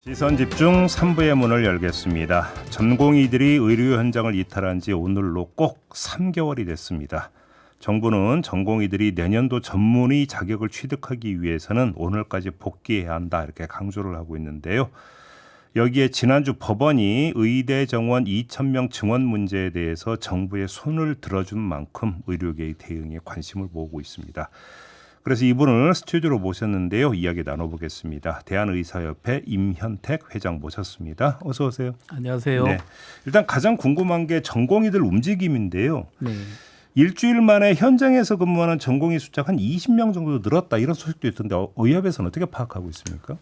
시선집중 3부의 문을 열겠습니다. 전공의들이 의료 현장을 이탈한 지 오늘로 꼭 3개월이 됐습니다. 정부는 전공의들이 내년도 전문의 자격을 취득하기 위해서는 오늘까지 복귀해야 한다 이렇게 강조를 하고 있는데요. 여기에 지난주 법원이 의대 정원 2,000명 증원 문제에 대해서 정부의 손을 들어준 만큼 의료계의 대응에 관심을 모으고 있습니다. 그래서 이분을 스튜디오로 모셨는데요. 이야기 나눠보겠습니다. 대한의사협회 임현택 회장 모셨습니다. 어서 오세요. 안녕하세요. 네. 일단 가장 궁금한 게 전공의들 움직임인데요. 네. 일주일 만에 현장에서 근무하는 전공의 숫자가 한 20명 정도 늘었다 이런 소식도 있던데 의협에서는 어떻게 파악하고 있습니까?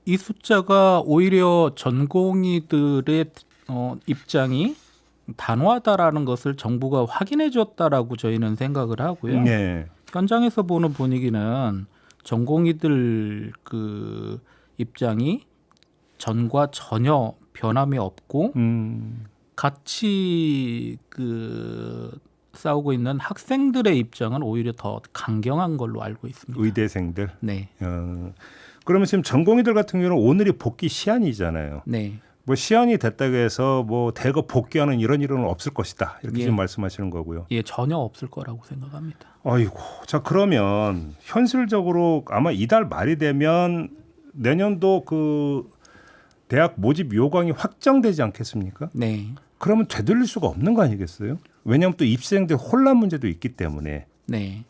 이 숫자가 오히려 전공의들의 입장이 단호하다라는 것을 정부가 확인해 줬다라고 저희는 생각을 하고요. 네. 현장에서 보는 분위기는 전공의들 그 입장이 전과 전혀 변함이 없고 같이 싸우고 있는 학생들의 입장은 오히려 더 강경한 걸로 알고 있습니다. 의대생들. 네. 그러면 지금 전공의들 같은 경우는 오늘이 복귀 시한이잖아요. 네. 뭐 시한이 됐다고 해서 뭐 대거 복귀하는 이런 일은 없을 것이다 이렇게 예. 지금 말씀하시는 거고요. 예, 전혀 없을 거라고 생각합니다. 아이고, 자 그러면 현실적으로 아마 이달 말이 되면 내년도 그 대학 모집 요강이 확정되지 않겠습니까? 네. 그러면 되돌릴 수가 없는 거 아니겠어요? 왜냐하면 또 입시생들 혼란 문제도 있기 때문에. 네.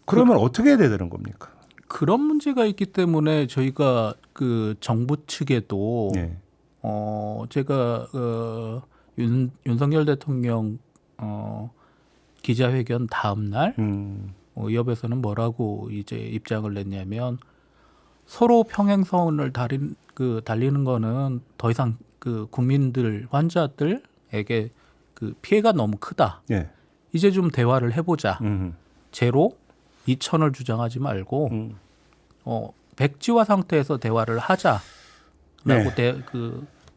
그러면 어떻게 해야 되는 겁니까? 그런 문제가 있기 때문에 저희가 그 정부 측에도 네. 제가 윤석열 대통령 기자회견 다음 날 의협에서는 뭐라고 이제 입장을 냈냐면 서로 평행선을 달리는 거는 더 이상 그 국민들 환자들에게 그 피해가 너무 크다. 네. 이제 좀 대화를 해보자. 제로 2,000을 주장하지 말고 백지화 상태에서 대화를 하자라고 네.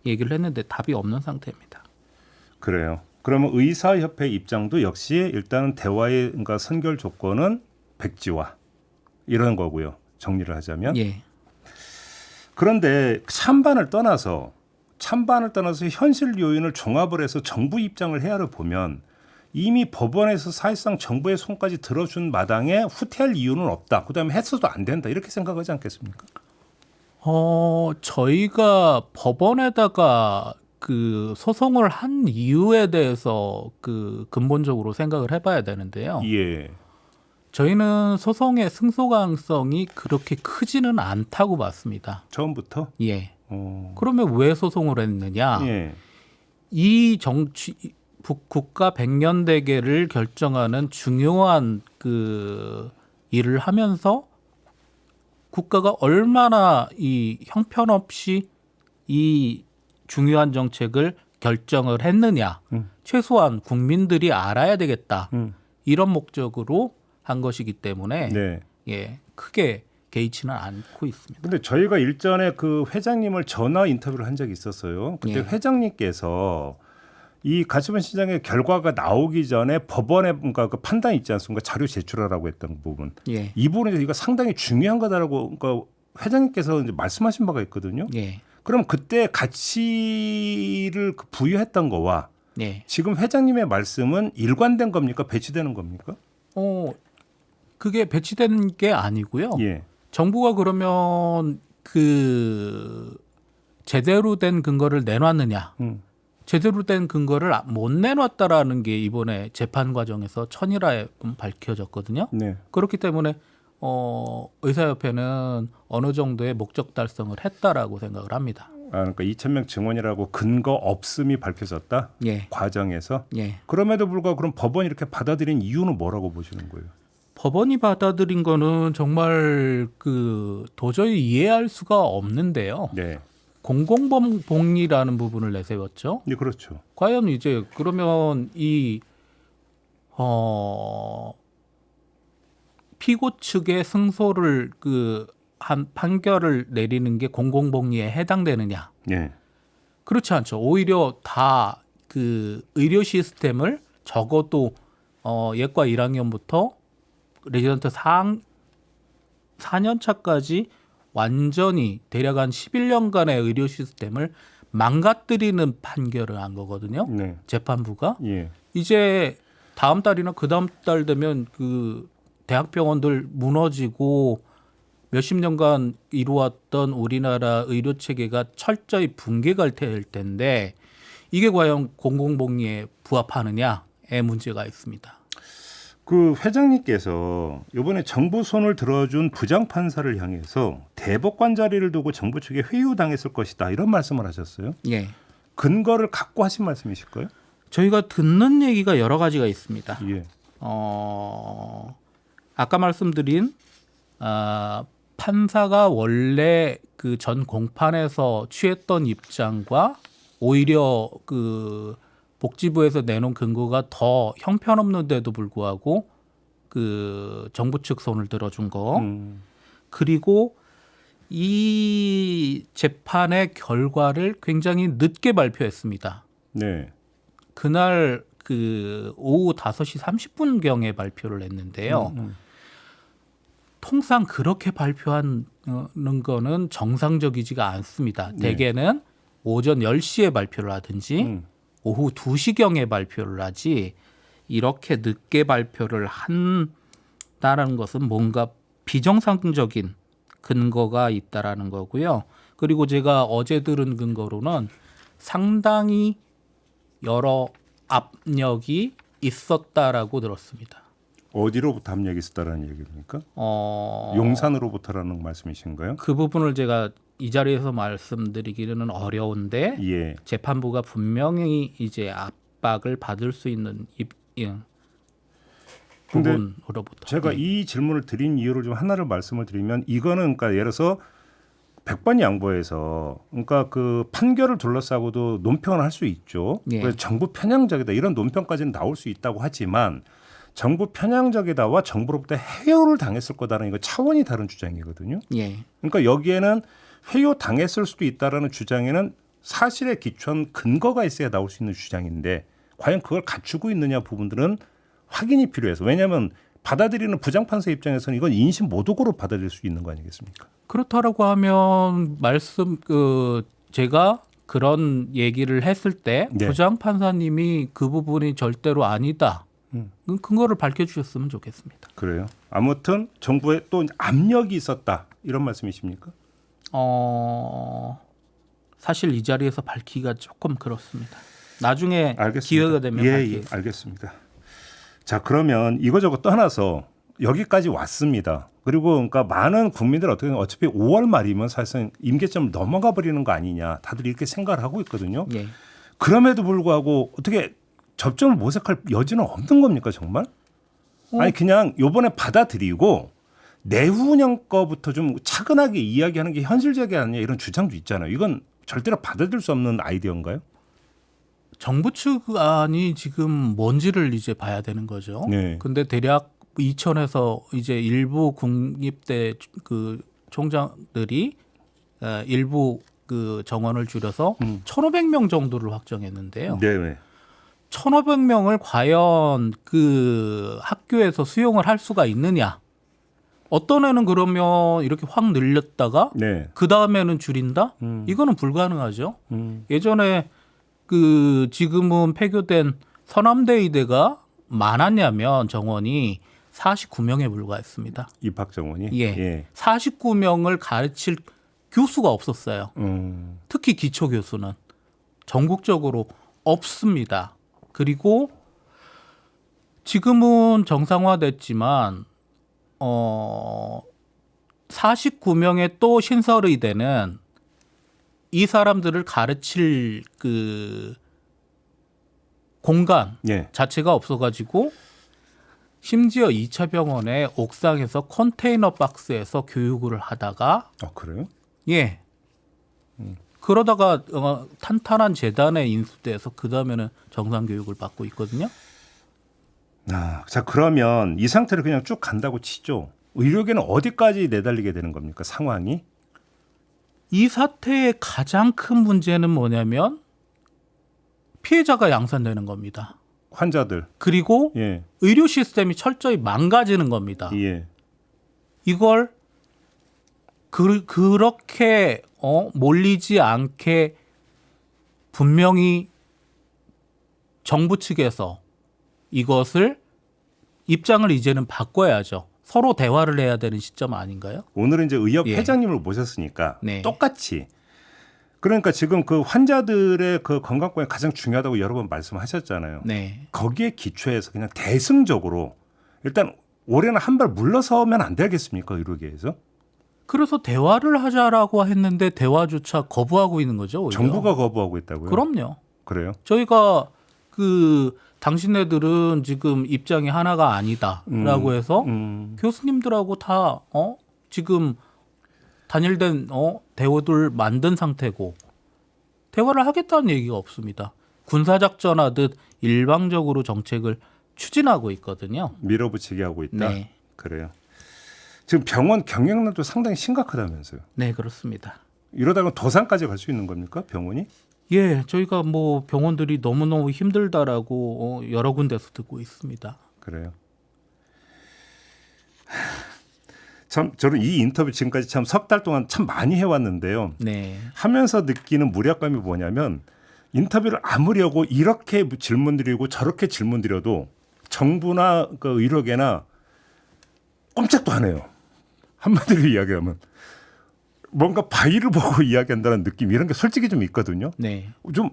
얘기를 했는데 답이 없는 상태입니다. 그래요. 그러면 의사협회 입장도 역시 일단은 대화의 그러니까 선결 조건은 백지화 이런 거고요. 정리를 하자면. 예. 그런데 찬반을 떠나서 현실 요인을 종합을 해서 정부 입장을 헤아려 보면 이미 법원에서 사실상 정부의 손까지 들어준 마당에 후퇴할 이유는 없다. 그다음에 했어도 안 된다. 이렇게 생각하지 않겠습니까? 저희가 법원에다가 그 소송을 한 이유에 대해서 그 근본적으로 생각을 해봐야 되는데요. 예. 저희는 소송의 승소 가능성이 그렇게 크지는 않다고 봤습니다. 처음부터? 예. 그러면 왜 소송을 했느냐? 예. 이 국가 100년 대계를 결정하는 중요한 그 일을 하면서 국가가 얼마나 이 형편없이 이 중요한 정책을 결정을 했느냐. 최소한 국민들이 알아야 되겠다. 이런 목적으로 한 것이기 때문에 네. 예, 크게 개의치는 않고 있습니다. 근데 저희가 일전에 그 회장님을 전화 인터뷰를 한 적이 있었어요. 그때 예. 회장님께서 이 가처분 시장의 결과가 나오기 전에 법원에 그러니까 그 판단 있지 않습니까? 자료 제출하라고 했던 부분. 예. 이 부분이 이거 상당히 중요한 거다라고 그러니까 회장님께서 이제 말씀하신 바가 있거든요. 예. 그럼 그때 가치를 부여했던 거와 예. 지금 회장님의 말씀은 일관된 겁니까? 배치되는 겁니까? 그게 배치된 게 아니고요. 예. 정부가 그러면 그 제대로 된 근거를 내놨느냐? 제대로 된 근거를 못 내놨다라는 게 이번에 재판 과정에서 천일하에 밝혀졌거든요. 네. 그렇기 때문에 의사협회는 어느 정도의 목적 달성을 했다라고 생각을 합니다. 그러니까 2,000명 증원이라고 근거 없음이 밝혀졌다. 예. 과정에서. 예. 그럼에도 불구하고 그럼 법원이 이렇게 받아들인 이유는 뭐라고 보시는 거예요? 법원이 받아들인 거는 정말 도저히 이해할 수가 없는데요. 네. 공공복리라는 부분을 내세웠죠. 네, 그렇죠. 과연 이제 그러면 이 피고 측의 승소를 한 판결을 내리는 게 공공복리에 해당되느냐? 네. 그렇지 않죠. 오히려 다 의료 시스템을 적어도 예과 1학년부터 레지던트 4년 차까지 완전히 대략 한 11년간의 의료 시스템을 망가뜨리는 판결을 한 거거든요. 네. 재판부가. 예. 이제 다음 달이나 그 다음 달 되면 그 대학병원들 무너지고 몇십 년간 이루었던 우리나라 의료 체계가 철저히 붕괴가 될 텐데 이게 과연 공공복리에 부합하느냐의 문제가 있습니다. 그 회장님께서 이번에 정부 손을 들어준 부장판사를 향해서 대법관 자리를 두고 정부 측에 회유당했을 것이다 이런 말씀을 하셨어요. 예. 근거를 갖고 하신 말씀이실까요? 저희가 듣는 얘기가 여러 가지가 있습니다. 예. 아까 말씀드린 판사가 원래 그 전 공판에서 취했던 입장과 오히려 그 복지부에서 내놓은 근거가 더 형편없는데도 불구하고 그 정부 측 손을 들어준 거 그리고 이 재판의 결과를 굉장히 늦게 발표했습니다. 네. 그날 그 오후 5시 30분경에 발표를 했는데요. 통상 그렇게 발표하는 거는 정상적이지가 않습니다. 네. 대개는 오전 10시에 발표를 하든지 오후 2시경에 발표를 하지 이렇게 늦게 발표를 한다는 것은 뭔가 비정상적인 근거가 있다라는 거고요. 그리고 제가 어제 들은 근거로는 상당히 여러 압력이 있었다라고 들었습니다. 어디로부터 압력이 있었다라는 얘기입니까? 용산으로부터라는 말씀이신가요? 그 부분을 제가 이 자리에서 말씀드리기는 어려운데 예. 재판부가 분명히 이제 압박을 받을 수 있는 근데 부분으로부터. 제가 이 질문을 드린 이유를 좀 하나를 말씀을 드리면 이거는 그러니까 예를 들어서 백번 양보해서 그러니까 그 판결을 둘러싸고도 논평을 할 수 있죠. 예. 그래서 정부 편향적이다 이런 논평까지는 나올 수 있다고 하지만 정부 편향적이다와 정부로부터 해요를 당했을 거다라는 이거 차원이 다른 주장이거든요. 예. 그러니까 여기에는 회유 당했을 수도 있다라는 주장에는 사실에 기초한 근거가 있어야 나올 수 있는 주장인데 과연 그걸 갖추고 있느냐 부분들은 확인이 필요해서 왜냐하면 받아들이는 부장판사 입장에서는 이건 인신 모독으로 받아들일 수 있는 거 아니겠습니까? 그렇다라고 하면 제가 그런 얘기를 했을 때 네. 부장 판사님이 그 부분이 절대로 아니다. 근거를 밝혀주셨으면 좋겠습니다. 그래요. 아무튼 정부에 또 압력이 있었다 이런 말씀이십니까? 사실 이 자리에서 밝히기가 조금 그렇습니다. 나중에 알겠습니다. 기회가 되면 밝히겠습니다. 알겠습니다. 자 그러면 이거저거 떠나서 여기까지 왔습니다. 그리고 그러니까 많은 국민들 어차피 5월 말이면 사실상 임계점 넘어가 버리는 거 아니냐 다들 이렇게 생각을 하고 있거든요. 예. 그럼에도 불구하고 어떻게 접점을 모색할 여지는 없는 겁니까 정말? 아니 그냥 요번에 받아들이고 내후 운영 거부터 좀 차근하게 이야기하는 게 현실적이 아니냐 이런 주장도 있잖아요. 이건 절대로 받아들일 수 없는 아이디어인가요? 정부 측안이 지금 뭔지를 이제 봐야 되는 거죠. 네. 근데 대략 이천에서 이제 일부 국립대 그 총장들이 일부 그 정원을 줄여서 1,500명 정도를 확정했는데요. 네. 1,500명을 과연 그 학교에서 수용을 할 수가 있느냐? 어떤 애는 그러면 이렇게 확 늘렸다가 네. 그 다음에는 줄인다? 이거는 불가능하죠. 예전에 그 지금은 폐교된 서남대의대가 많았냐면 정원이 49명에 불과했습니다. 입학 정원이. 예. 49명을 가르칠 교수가 없었어요. 특히 기초 교수는 전국적으로 없습니다. 그리고 지금은 정상화됐지만 49명의 또 신설의대는 이 사람들을 가르칠 그 공간 예. 자체가 없어가지고 심지어 2차 병원의 옥상에서 컨테이너 박스에서 교육을 하다가 그래요? 예. 그러다가 탄탄한 재단에 인수돼서 그 다음에는 정상 교육을 받고 있거든요. 자 그러면 이 상태를 그냥 쭉 간다고 치죠. 의료계는 어디까지 내달리게 되는 겁니까? 상황이? 이 사태의 가장 큰 문제는 뭐냐면 피해자가 양산되는 겁니다. 환자들. 그리고 예. 의료 시스템이 철저히 망가지는 겁니다. 예. 이걸 그렇게 몰리지 않게 분명히 정부 측에서 이것을 입장을 이제는 바꿔야죠. 서로 대화를 해야 되는 시점 아닌가요? 오늘은 이제 의협 예. 회장님을 모셨으니까 네. 똑같이 그러니까 지금 그 환자들의 그 건강권이 가장 중요하다고 여러 번 말씀하셨잖아요. 네. 거기에 기초해서 그냥 대승적으로 일단 올해는 한 발 물러서면 안 되겠습니까? 의료계에서 그래서 대화를 하자라고 했는데 대화조차 거부하고 있는 거죠. 오히려. 정부가 거부하고 있다고요? 그럼요. 그래요? 저희가 당신네들은 지금 입장이 하나가 아니다라고 해서 교수님들하고 다 지금 단일된 대우들 만든 상태고 대화를 하겠다는 얘기가 없습니다. 군사작전하듯 일방적으로 정책을 추진하고 있거든요. 밀어붙이게 하고 있다. 네, 그래요. 지금 병원 경영난도 상당히 심각하다면서요. 네 그렇습니다. 이러다가 도산까지 갈 수 있는 겁니까? 병원이? 예, 저희가 뭐 병원들이 너무너무 힘들다라고 여러 군데서 듣고 있습니다. 그래요. 참 저는 이 인터뷰 지금까지 참 석 달 동안 참 많이 해왔는데요. 네, 하면서 느끼는 무력감이 뭐냐면 인터뷰를 아무리 하고 이렇게 질문 드리고 저렇게 질문 드려도 정부나 그 의료계나 꼼짝도 안 해요. 한마디로 이야기하면 뭔가 바위를 보고 이야기한다는 느낌 이런 게 솔직히 좀 있거든요. 네. 좀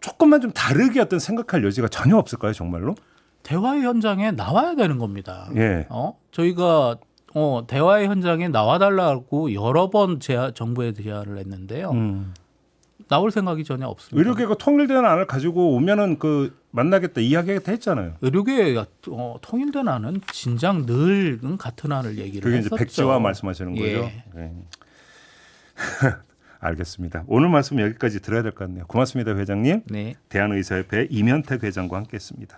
조금만 좀 다르게 어떤 생각할 여지가 전혀 없을까요, 정말로? 대화의 현장에 나와야 되는 겁니다. 예. 저희가 대화의 현장에 나와달라고 여러 번 정부에 제안을 했는데요. 나올 생각이 전혀 없습니다. 의료계가 통일된 안을 가지고 오면은 그 만나겠다 이야기하겠다 했잖아요. 의료계가 통일된 안은 진작 늘 같은 안을 얘기를 그게 했었죠. 이제 백지화 말씀하시는 거죠. 예. 네. 알겠습니다. 오늘 말씀 여기까지 들어야 될 것 같네요. 고맙습니다, 회장님. 네. 대한의사협회 이면택 회장과 함께했습니다.